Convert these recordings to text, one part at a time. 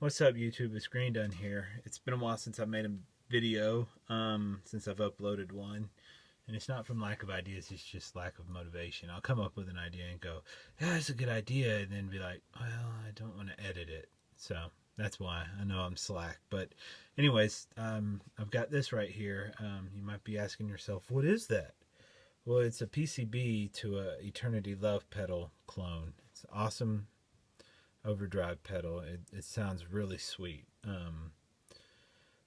What's up, YouTube? It's Green Done here. It's been a while since I've made a video, since I've uploaded one. And it's not from lack of ideas, it's just lack of motivation. I'll come up with an idea and go, yeah, that's a good idea, and then be like, well, I don't want to edit it. So that's why I know I'm slack. But anyways, I've got this right here. You might be asking yourself, what is that? Well, it's a PCB to a Eternity Love pedal clone. It's awesome overdrive pedal. It sounds really sweet.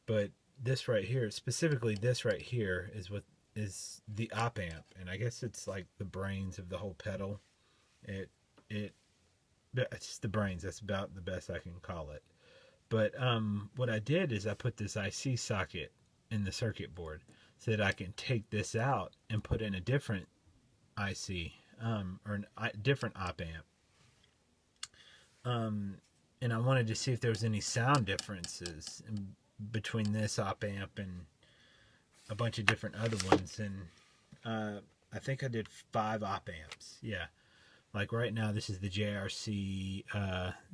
But this right here, specifically this right here, is what is the op amp, and I guess it's like the brains of the whole pedal. It it it's the brains. That's about the best I can call it. But what I did is I put this IC socket in the circuit board so that I can take this out and put in a different IC, or a different op amp. And I wanted to see if there was any sound differences between this op amp and a bunch of different other ones. And I think I did 5 op amps. Yeah, like right now this is the JRC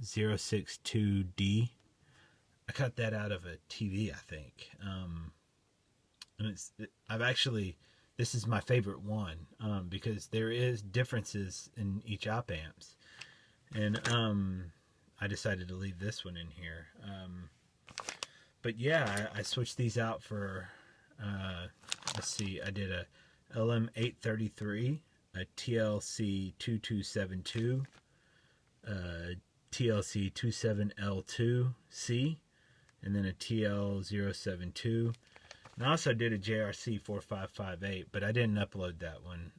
062D. I cut that out of a TV, I think. And this is my favorite one, because there is differences in each op amps. And I decided to leave this one in here. But yeah, I switched these out for, let's see, I did a LM833, a TLC2272, TLC27L2C, and then a TL072. And I also did a JRC4558, but I didn't upload that one.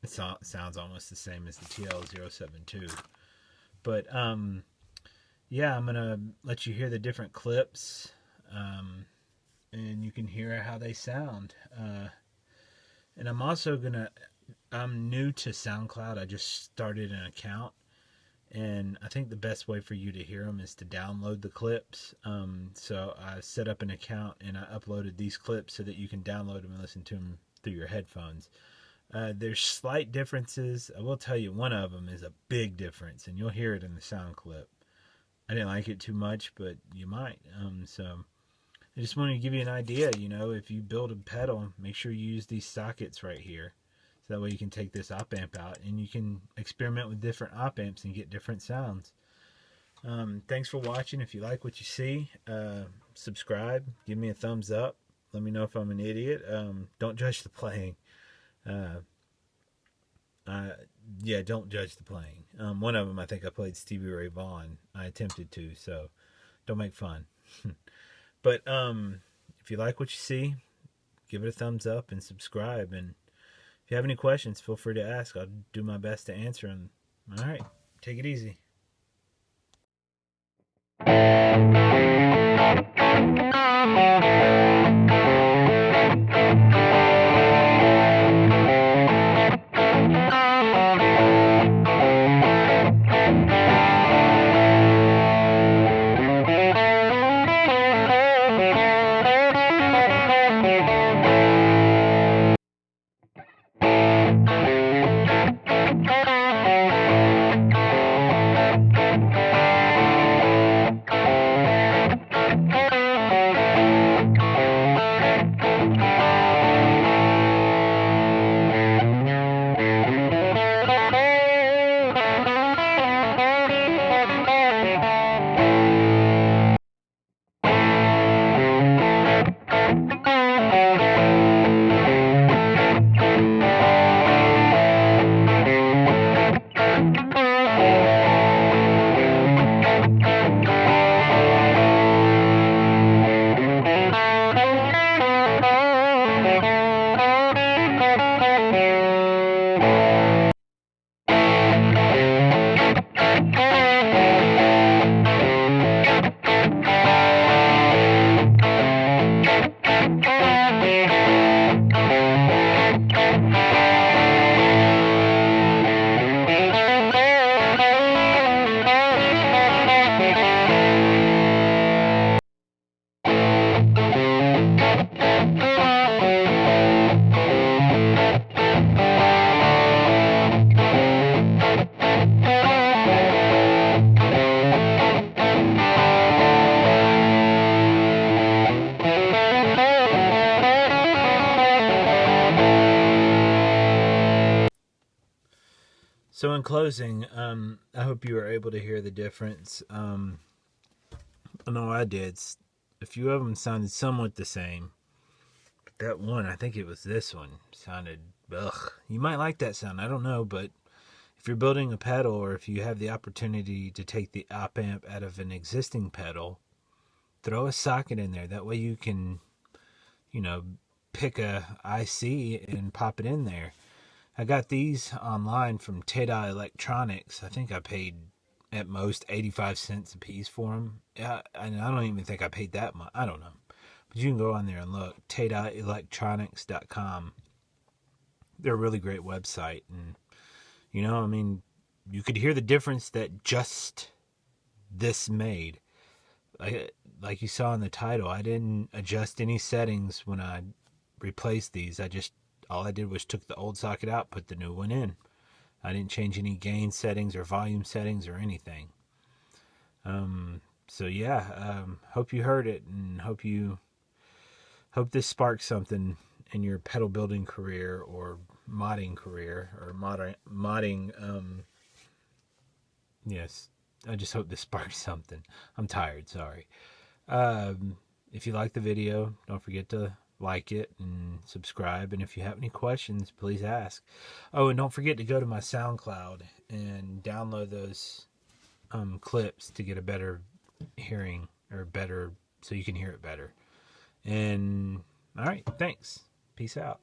It sounds almost the same as the TL072. But yeah, I'm gonna let you hear the different clips, and you can hear how they sound. And I'm also I'm new to SoundCloud. I just started an account, and I think the best way for you to hear them is to download the clips. So I set up an account and I uploaded these clips so that you can download them and listen to them through your headphones. There's slight differences. I will tell you, one of them is a big difference, and you'll hear it in the sound clip. I didn't like it too much, but you might. So I just wanted to give you an idea. If you build a pedal, make sure you use these sockets right here, so that way you can take this op amp out and you can experiment with different op amps and get different sounds. Thanks for watching. If you like what you see, subscribe, give me a thumbs up, let me know if I'm an idiot. Don't judge the playing. Yeah, don't judge the playing. One of them, I think I played Stevie Ray Vaughan. I attempted to, so don't make fun. But if you like what you see, give it a thumbs up and subscribe. And if you have any questions, feel free to ask. I'll do my best to answer them. All right, take it easy. So in closing, I hope you were able to hear the difference. I know I did. A few of them sounded somewhat the same. But that one, I think it was this one, sounded, ugh. You might like that sound, I don't know, but if you're building a pedal, or if you have the opportunity to take the op amp out of an existing pedal, throw a socket in there. That way you can, pick a IC and pop it in there. I got these online from Teda Electronics. I think I paid at most 85 cents a piece for them. Yeah, and I don't even think I paid that much. I don't know. But you can go on there and look. TedaElectronics.com. They're a really great website. And, you could hear the difference that just this made. Like you saw in the title, I didn't adjust any settings when I replaced these. All I did was took the old socket out, put the new one in. I didn't change any gain settings or volume settings or anything. So yeah, hope you heard it, and hope this sparks something in your pedal building career or modding career or modding. Yes, I just hope this sparks something. I'm tired, sorry. If you like the video, don't forget to like it and subscribe. And if you have any questions, please ask. Oh, and don't forget to go to my SoundCloud and download those clips to get a better hearing, or better, so you can hear it better. And all right, thanks. Peace out.